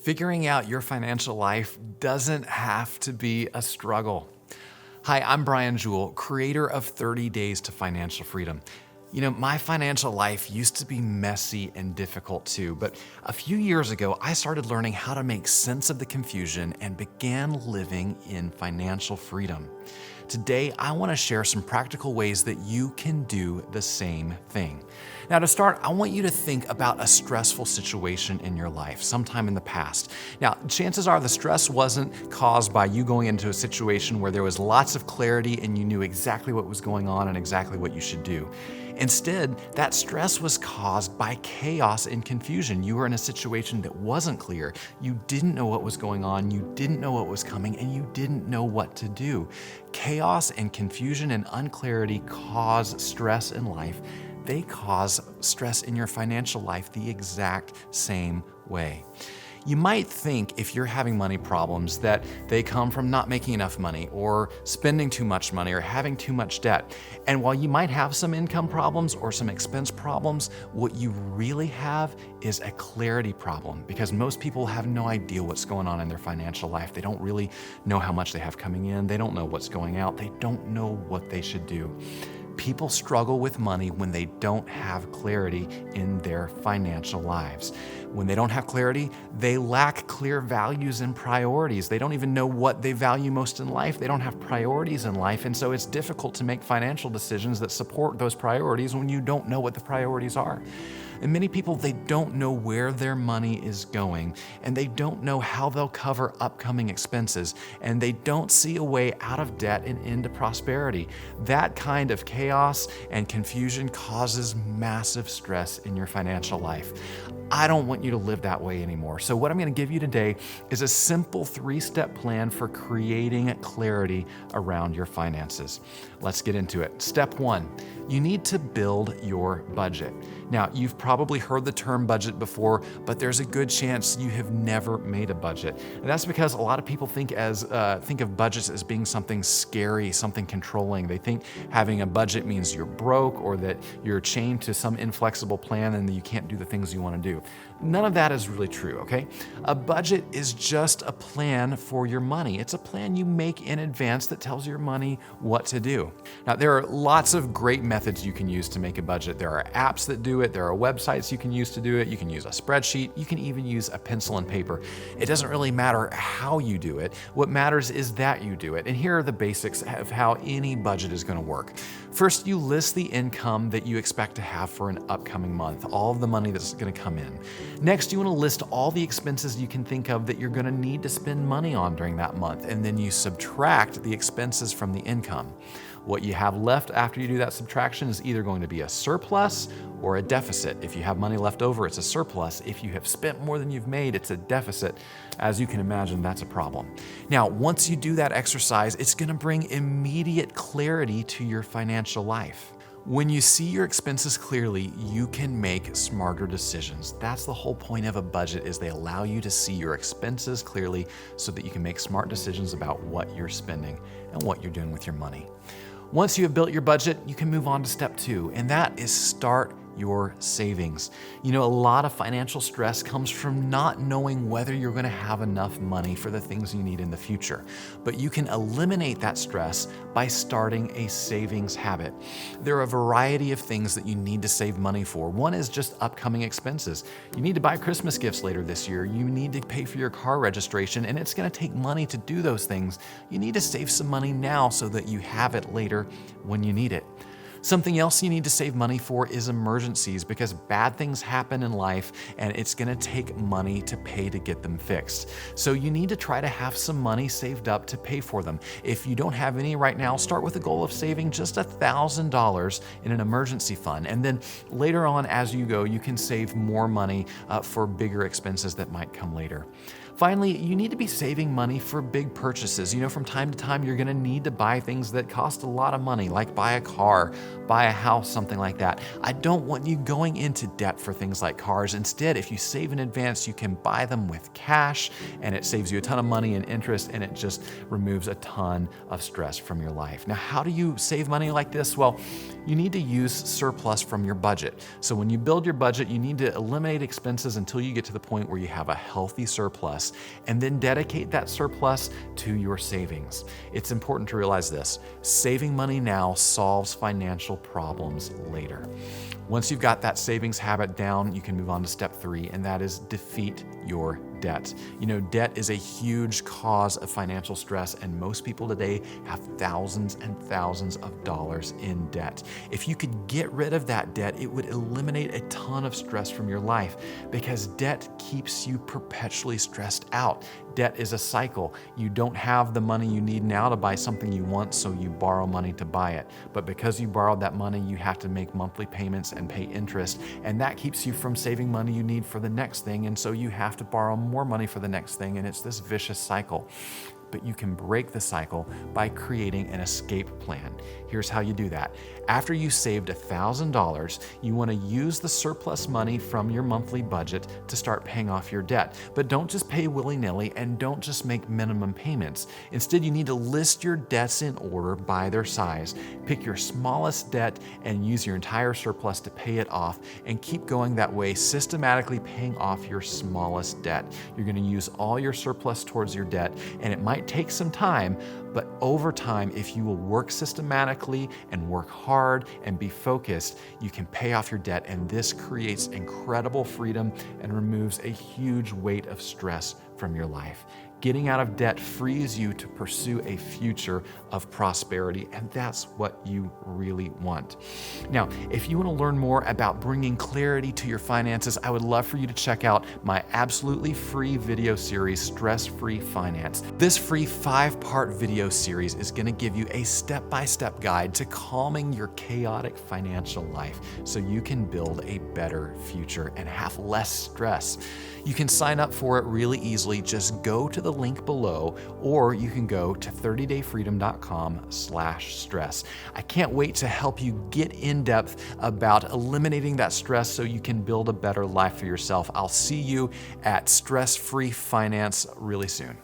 Figuring out your financial life doesn't have to be a struggle. Hi, I'm Brian Jewell, creator of 30 Days to Financial Freedom. My financial life used to be messy and difficult too, but a few years ago, I started learning how to make sense of the confusion and began living in financial freedom. Today, I want to share some practical ways that you can do the same thing. Now, to start, I want you to think about a stressful situation in your life sometime in the past. Now, chances are the stress wasn't caused by you going into a situation where there was lots of clarity and you knew exactly what was going on and exactly what you should do. Instead, that stress was caused by chaos and confusion. You were in a situation that wasn't clear. You didn't know what was going on, you didn't know what was coming, and you didn't know what to do. Chaos and confusion and unclarity cause stress in life. They cause stress in your financial life the exact same way. You might think if you're having money problems that they come from not making enough money or spending too much money or having too much debt. And while you might have some income problems or some expense problems, what you really have is a clarity problem because most people have no idea what's going on in their financial life. They don't really know how much they have coming in. They don't know what's going out. They don't know what they should do. People struggle with money when they don't have clarity in their financial lives. When they don't have clarity, they lack clear values and priorities. They don't even know what they value most in life. They don't have priorities in life, and so it's difficult to make financial decisions that support those priorities when you don't know what the priorities are. And many people, they don't know where their money is going, and they don't know how they'll cover upcoming expenses, and they don't see a way out of debt and into prosperity. That kind of chaos and confusion causes massive stress in your financial life. I don't want you to live that way anymore. So what I'm going to give you today is a simple 3-step plan for creating clarity around your finances. Let's get into it. Step 1, you need to build your budget. Now, you've probably heard the term budget before, but there's a good chance you have never made a budget. And that's because a lot of people think of budgets as being something scary, something controlling. They think having a budget means you're broke or that you're chained to some inflexible plan and that you can't do the things you want to do. None of that is really true, okay? A budget is just a plan for your money. It's a plan you make in advance that tells your money what to do. Now, there are lots of great methods you can use to make a budget. There are apps that do it. There are websites you can use to do it. You can use a spreadsheet. You can even use a pencil and paper. It doesn't really matter how you do it. What matters is that you do it. And here are the basics of how any budget is going to work. First, you list the income that you expect to have for an upcoming month, all of the money that's going to come in. Next, you want to list all the expenses you can think of that you're going to need to spend money on during that month, and then you subtract the expenses from the income. What you have left after you do that subtraction is either going to be a surplus or a deficit. If you have money left over, it's a surplus. If you have spent more than you've made, it's a deficit. As you can imagine, that's a problem. Now, once you do that exercise, it's going to bring immediate clarity to your financial life. When you see your expenses clearly, you can make smarter decisions. That's the whole point of a budget, is they allow you to see your expenses clearly so that you can make smart decisions about what you're spending and what you're doing with your money. Once you have built your budget, you can move on to step 2, and that is start your savings. A lot of financial stress comes from not knowing whether you're going to have enough money for the things you need in the future. But you can eliminate that stress by starting a savings habit. There are a variety of things that you need to save money for. One is just upcoming expenses. You need to buy Christmas gifts later this year. You need to pay for your car registration, and it's going to take money to do those things. You need to save some money now so that you have it later when you need it. Something else you need to save money for is emergencies, because bad things happen in life and it's going to take money to pay to get them fixed. So you need to try to have some money saved up to pay for them. If you don't have any right now, start with a goal of saving just $1,000 in an emergency fund. And then later on, as you go, you can save more money for bigger expenses that might come later. Finally, you need to be saving money for big purchases. From time to time, you're going to need to buy things that cost a lot of money, like buy a car buy a house, something like that. I don't want you going into debt for things like cars. Instead, if you save in advance, you can buy them with cash, and it saves you a ton of money and interest, and it just removes a ton of stress from your life. Now, how do you save money like this? Well, you need to use surplus from your budget. So when you build your budget, you need to eliminate expenses until you get to the point where you have a healthy surplus, and then dedicate that surplus to your savings. It's important to realize this: saving money now solves financial problems later. Once you've got that savings habit down, you can move on to step 3, and that is defeat your debt. You know, debt is a huge cause of financial stress, and most people today have thousands and thousands of dollars in debt. If you could get rid of that debt, it would eliminate a ton of stress from your life, because debt keeps you perpetually stressed out. Debt is a cycle. You don't have the money you need now to buy something you want, so you borrow money to buy it. But because you borrowed that money, you have to make monthly payments and pay interest, and that keeps you from saving money you need for the next thing, and so you have to borrow more money for the next thing, and it's this vicious cycle. But you can break the cycle by creating an escape plan. Here's how you do that. After you saved $1,000, you want to use the surplus money from your monthly budget to start paying off your debt. But don't just pay willy-nilly, and don't just make minimum payments. Instead, you need to list your debts in order by their size. Pick your smallest debt and use your entire surplus to pay it off, and keep going that way, systematically paying off your smallest debt. You're going to use all your surplus towards your debt, and it might take some time, but over time, if you will work systematically and work hard and be focused, you can pay off your debt, and this creates incredible freedom and removes a huge weight of stress from your life. Getting out of debt frees you to pursue a future of prosperity, and that's what you really want. Now, if you want to learn more about bringing clarity to your finances, I would love for you to check out my absolutely free video series, Stress-Free Finance. This free 5-part video series is going to give you a step-by-step guide to calming your chaotic financial life so you can build a better future and have less stress. You can sign up for it really easily. Just go to the link below, or you can go to 30dayfreedom.com/stress. I can't wait to help you get in depth about eliminating that stress so you can build a better life for yourself. I'll see you at Stress-Free Finance really soon.